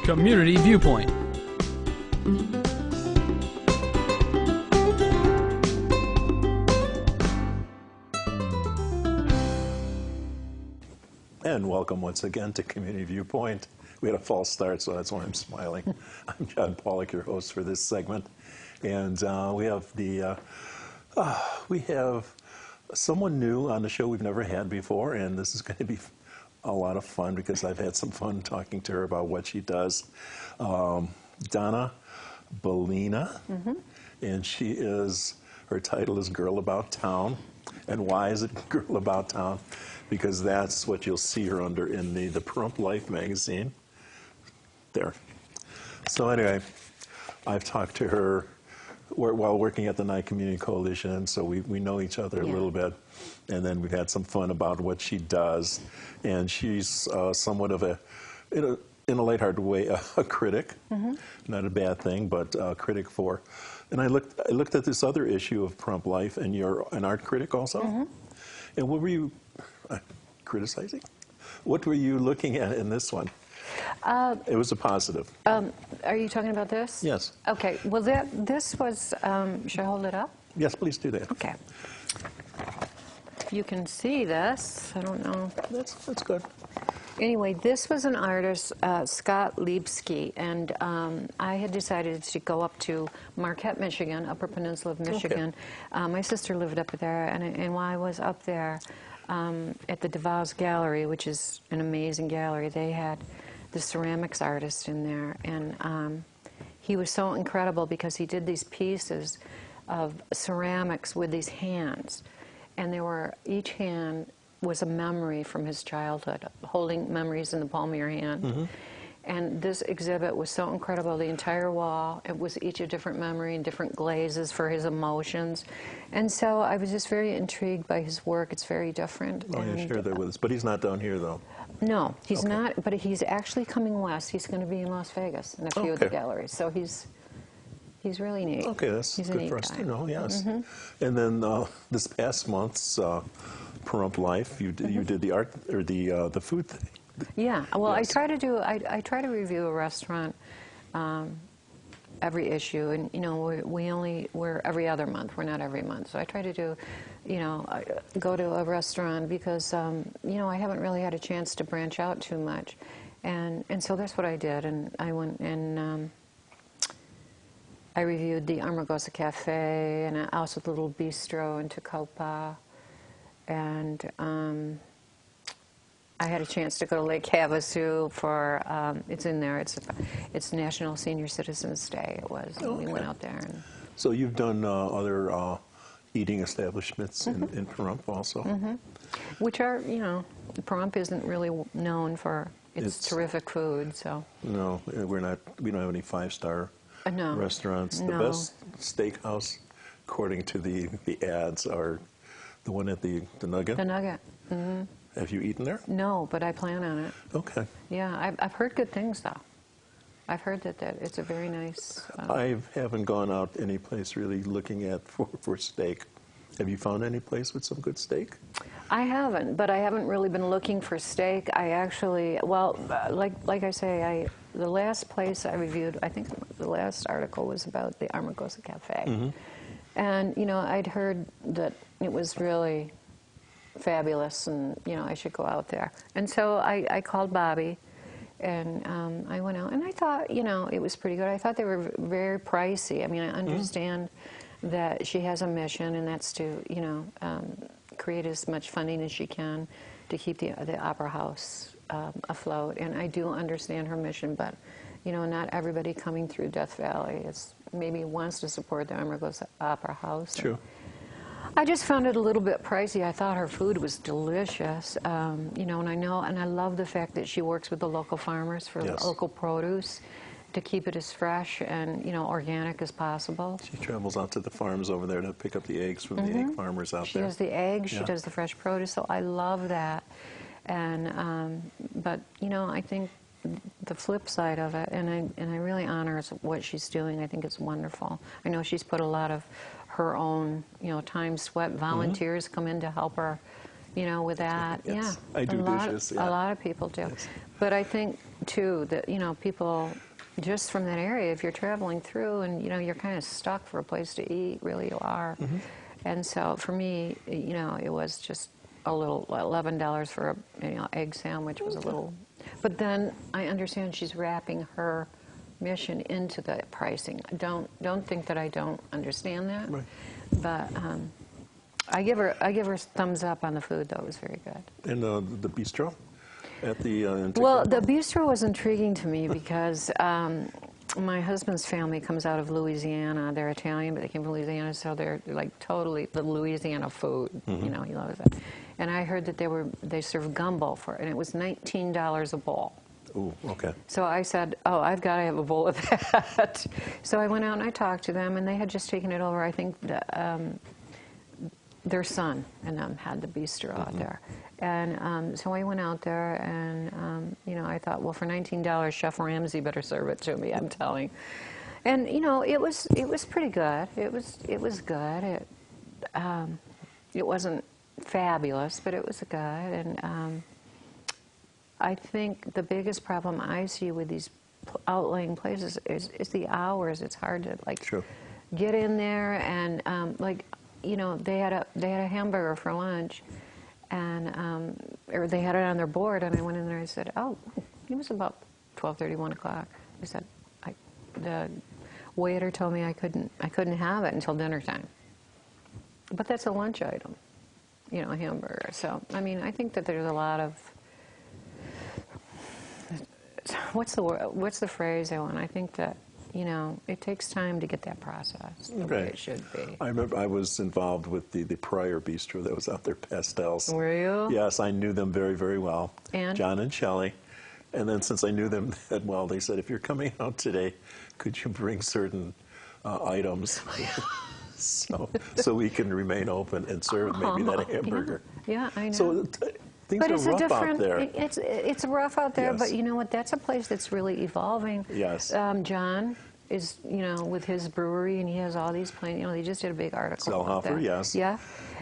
Community Viewpoint. And welcome once again to Community Viewpoint. We had a false start, so that's why I'm smiling. I'm John Pawlak, your host for this segment, and we have someone new on the show we've never had before, and this is going to be a lot of fun because I've had some fun talking to her about what she does. Donna Bellina, and her title is Girl About Town. And why is it Girl About Town? Because that's what you'll see her under in the Pahrump Life magazine. There. So anyway, I've talked to her while working at the Nye Community Coalition, so we know each other a little bit. And then we've had some fun about what she does. And she's somewhat of in a lighthearted way, a critic. Not a bad thing, but a critic for. And I looked at this other issue of Pahrump Life, and you're an art critic also? And what were you criticizing? What were you looking at in this one? It was a positive. Are you talking about this? Yes. Okay. Well, this was. Should I hold it up? Yes, please do that. Okay. You can see this. I don't know. That's good. Anyway, this was an artist, Scott Liebsky, and I had decided to go up to Marquette, Michigan, Upper Peninsula of Michigan. Okay. My sister lived up there, and while I was up there at the DeVos Gallery, which is an amazing gallery, they had the ceramics artist in there, and he was so incredible because he did these pieces of ceramics with these hands, and each hand was a memory from his childhood, holding memories in the palm of your hand. And this exhibit was so incredible. The entire wall, it was each a different memory and different glazes for his emotions. And so I was just very intrigued by his work. It's very different. Oh, yeah, share that with us. But he's not down here, though. No, he's not, but he's actually coming west. He's going to be in Las Vegas in a few of the galleries. So he's really neat. Okay, that's good for us to know, yes. And then this past month's Pahrump Life, you did the art, or the food thing. Yeah, well, yes. I try to review a restaurant every issue, and we're every other month. We're not every month, so I try to do, go to a restaurant because I haven't really had a chance to branch out too much, and so that's what I did, and I went and I reviewed the Amargosa Cafe and also the little bistro in Tacoma, and I had a chance to go to Lake Havasu for, it's in there, it's National Senior Citizens Day, it was. Okay. We went out there. And so you've done other eating establishments in Pahrump also? Which are, Pahrump isn't really known for its terrific food, so. No, we don't have any five-star restaurants. No. The best steakhouse, according to the ads, are the one at the Nugget. The Nugget. Have you eaten there? No, but I plan on it. Okay. Yeah, I've heard good things, though. I've heard that it's a very nice... I haven't gone out any place really looking at for steak. Have you found any place with some good steak? I haven't, but I haven't really been looking for steak. I actually, well, like I say, the last place I reviewed, I think the last article was about the Amargosa Cafe. And, I'd heard that it was really fabulous, and I should go out there. And so I called Bobby, and I went out, and I thought it was pretty good. I thought they were very pricey. I mean, I understand that she has a mission, and that's to create as much funding as she can to keep the Opera House afloat. And I do understand her mission, but not everybody coming through Death Valley maybe wants to support the Amargosa Opera House. True. I just found it a little bit pricey. I thought her food was delicious, and I love the fact that she works with the local farmers for local produce to keep it as fresh and organic as possible. She travels out to the farms over there to pick up the eggs from the egg farmers out there. She does the eggs. She does the fresh produce. So I love that, and but I think the flip side of it, and I really honor what she's doing. I think it's wonderful. I know she's put a lot of her own, time, sweat. Volunteers come in to help her, with that. Yes. Yeah. I do dishes, yeah. A lot of people do. Yes. But I think, too, that, people just from that area, if you're traveling through and, you're kind of stuck for a place to eat, really you are. Mm-hmm. And so for me, it was just a little, $11 for a, egg sandwich was a little. But then I understand she's wrapping her mission into the pricing. Don't think that I don't understand that. Right. But I give her thumbs up on the food, though. It was very good. And the bistro at the Well, the bistro was intriguing to me because my husband's family comes out of Louisiana. They're Italian, but they came from Louisiana, so they're like totally the Louisiana food. Mm-hmm. He loves it. And I heard that they served gumbo and it was $19 a bowl. Ooh, okay. So I said, oh, I've got to have a bowl of that. So I went out and I talked to them, and they had just taken it over. I think their son and them had the bistro out there. And so I went out there, and, I thought, well, for $19, Chef Ramsay better serve it to me, I'm telling. And, it was pretty good. It was good. It wasn't fabulous, but it was good. And I think the biggest problem I see with these outlying places is the hours. It's hard to Sure. get in there and they had a hamburger for lunch, and or they had it on their board, and I went in there and I said, oh, it was about 12:30, 1 o'clock. I said, the waiter told me I couldn't have it until dinner time. But that's a lunch item, a hamburger. So I think that there's a lot of what's the phrase I want? I think that it takes time to get that process the way it should be. I remember I was involved with the prior bistro that was out there, Pastels. Were you? Yes, I knew them very, very well. And? John and Shelley. And then since I knew them that well, they said, if you're coming out today, could you bring certain items so we can remain open and serve maybe that hamburger. Yeah, I know. So things But are it's rough out different. there. It's rough out there, Yes. but you know what? That's a place that's really evolving. Yes. John is, with his brewery, and he has all these planes. They just did a big article about Zellhofer, that. yes. Yeah,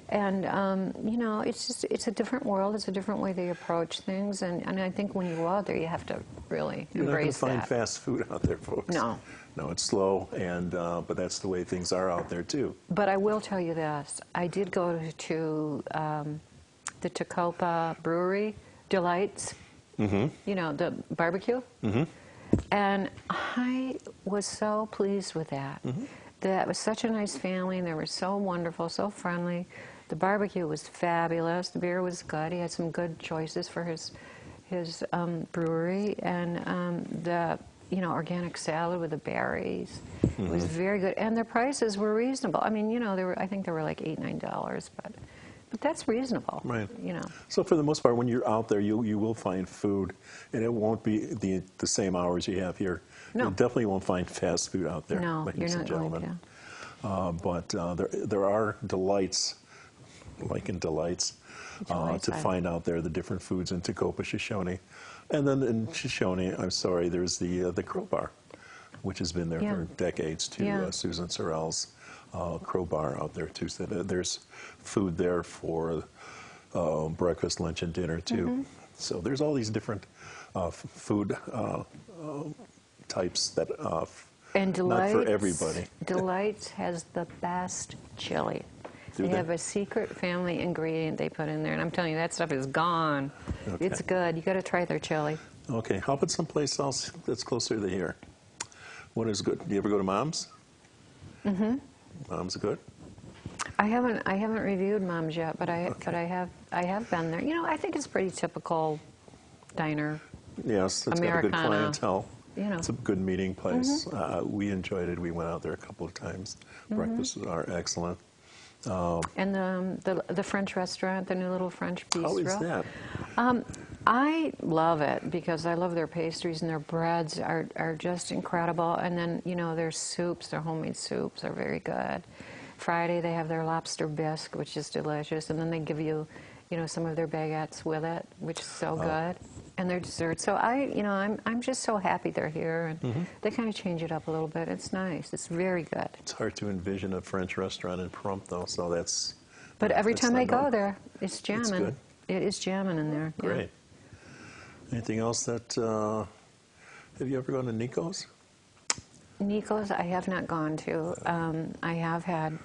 and it's a different world. It's a different way they approach things, and I think when you go out there, you have to really You're not going to embrace find that. fast food out there, folks. No. No, it's slow, and but that's the way things are out there too. But I will tell you this: I did go to the Tacoma Brewery Delights. Mm-hmm. The barbecue. Mm-hmm. And I was so pleased with that. Mm-hmm. That was such a nice family, and they were so wonderful, so friendly. The barbecue was fabulous. The beer was good. He had some good choices for his brewery, and the organic salad with the berries was very good, and their prices were reasonable. I think they were like $8-9, but that's reasonable. Right. So for the most part, when you're out there, you will find food, and it won't be the same hours you have here. No. You definitely won't find fast food out there, No, ladies you're and not going gentlemen. to. But there are delights, like in Delights, Delights, to find out there the different foods in Tacoma, Shoshone. And then in Shoshone, there's the Crow Bar, which has been there Yeah. for decades too. Yeah. Susan Sorrell's Crow Bar out there too. So there's food there for breakfast, lunch, and dinner too. So there's all these different food types that And Delights, not for everybody. Delights has the best chili. Do they? have a secret family ingredient they put in there, and I'm telling you, that stuff is gone. Okay. It's good. You got to try their chili. Okay, how about someplace else that's closer to here? What is good? Do you ever go to Mom's? Mm-hmm. Mom's good? I haven't reviewed Mom's yet, but I have been there. I think it's pretty typical diner. Yes, it's got a good Americana. clientele. You know. It's a good meeting place. We enjoyed it. We went out there a couple of times. Breakfasts are excellent. And the French restaurant, the new little French bistro. How is that? I love it because I love their pastries, and their breads are just incredible. And then, their soups, their homemade soups are very good. Friday they have their lobster bisque, which is delicious, and then they give you, some of their baguettes with it, which is so good, and their dessert. So I'm just so happy they're here, and they kind of change it up a little bit. It's nice. It's very good. It's hard to envision a French restaurant in Pahrump, though, so that's... But every that's time not I go known. there, it's jamming. It's good. It is jamming in there. Yeah. Great. Anything else that, have you ever gone to Nico's? Nico's, I have not gone to. I have had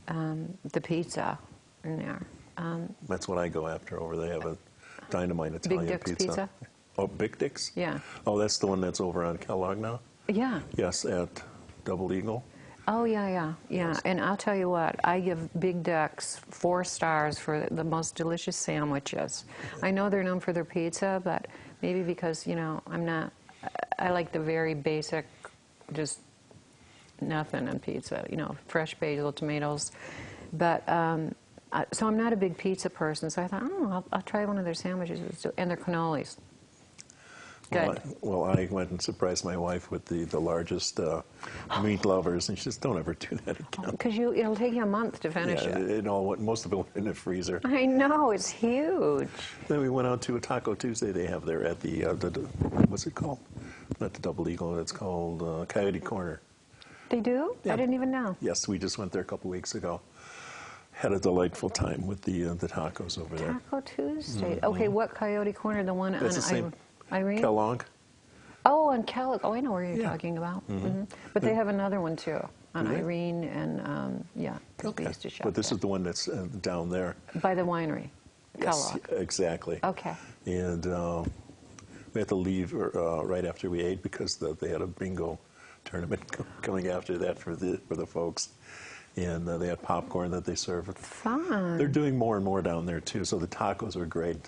the pizza in there. That's what I go after over there. They have a dynamite Italian Big Dick's pizza? Oh, Big Dick's? Yeah. Oh, that's the one that's over on Kellogg now? Yeah. Yes, at Double Eagle. Oh, yeah. Yes. And I'll tell you what, I give Big Ducks 4 stars for the most delicious sandwiches. I know they're known for their pizza, but maybe because, you know, I like the very basic, just nothing on pizza, you know, fresh basil, tomatoes. But, so I'm not a big pizza person, so I thought, I'll try one of their sandwiches, and their cannolis. Good. Well, I went and surprised my wife with the largest meat lovers, and she says, "Don't ever do that again." Because it'll take you a month to finish it. And most of it went in the freezer. I know, it's huge. Then we went out to a Taco Tuesday they have there at the what's it called? Not the Double Eagle. It's called Coyote Corner. They do? Yeah. I didn't even know. Yes, we just went there a couple weeks ago. Had a delightful time with the tacos over there. Taco Tuesday. Okay, what Coyote Corner? The one That's on the same. Irene? Kellogg. Oh, on Kellogg. Oh, I know where you're Yeah. talking about. But they have another one too on Do they? Irene and yeah. 'Cause we Okay. used to shop But this there. is the one that's down there. By the winery. Yes, Kellogg. exactly. Okay. And we had to leave right after we ate because they had a bingo tournament coming after that for the folks, and they had popcorn that they served. Fun. They're doing more and more down there too, so the tacos are great.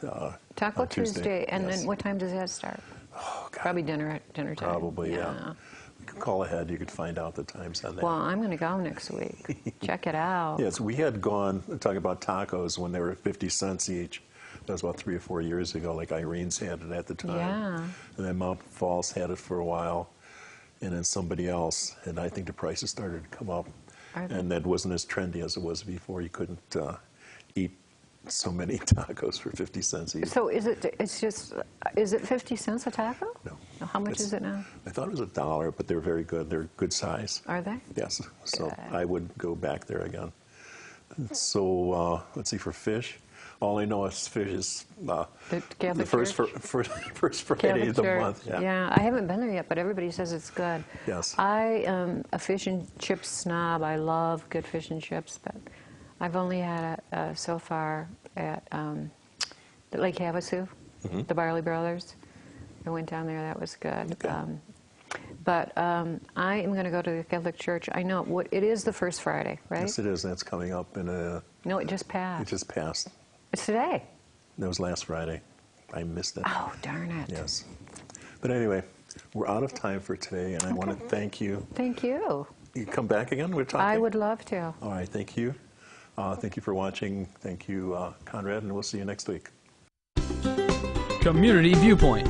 Taco on Tuesday. And yes. then what time does that start? Oh, God. Probably dinner time. Probably, yeah. You can call ahead. You could find out the times on that. Well, I'm going to go next week. Check it out. Yes, we had gone, talking about tacos, when they were 50 cents each. That was about 3 or 4 years ago, like Irene's had it at the time. Yeah. And then Mount Falls had it for a while, and then somebody else. And I think the prices started to come up. Are they? And that wasn't as trendy as it was before. You couldn't eat so many tacos for 50 cents each. So is it 50 cents a taco? No. How much is it now? I thought it was $1, but they're very good. They're good size. Are they? Yes. So Good. I would go back there again. So let's see, for fish, all I know is fish is The the Catholic first Church? first Friday Catholic of the Church. month. Yeah, I haven't been there yet, but everybody says it's good. Yes. I am a fish and chips snob. I love good fish and chips, but I've only had it so far at Lake Havasu, the Barley Brothers. I went down there. That was good. Okay. But I am going to go to the Catholic Church. I know it is the first Friday, right? Yes, it is. That's coming up in a. No, it just passed. It just passed. It's today. That was last Friday. I missed it. Oh, darn it. Yes. But anyway, we're out of time for today, and I want to thank you. Thank you. You come back again? We're talking. I would love to. All right. Thank you. Thank you for watching. Thank you, Conrad, and we'll see you next week. Community Viewpoint.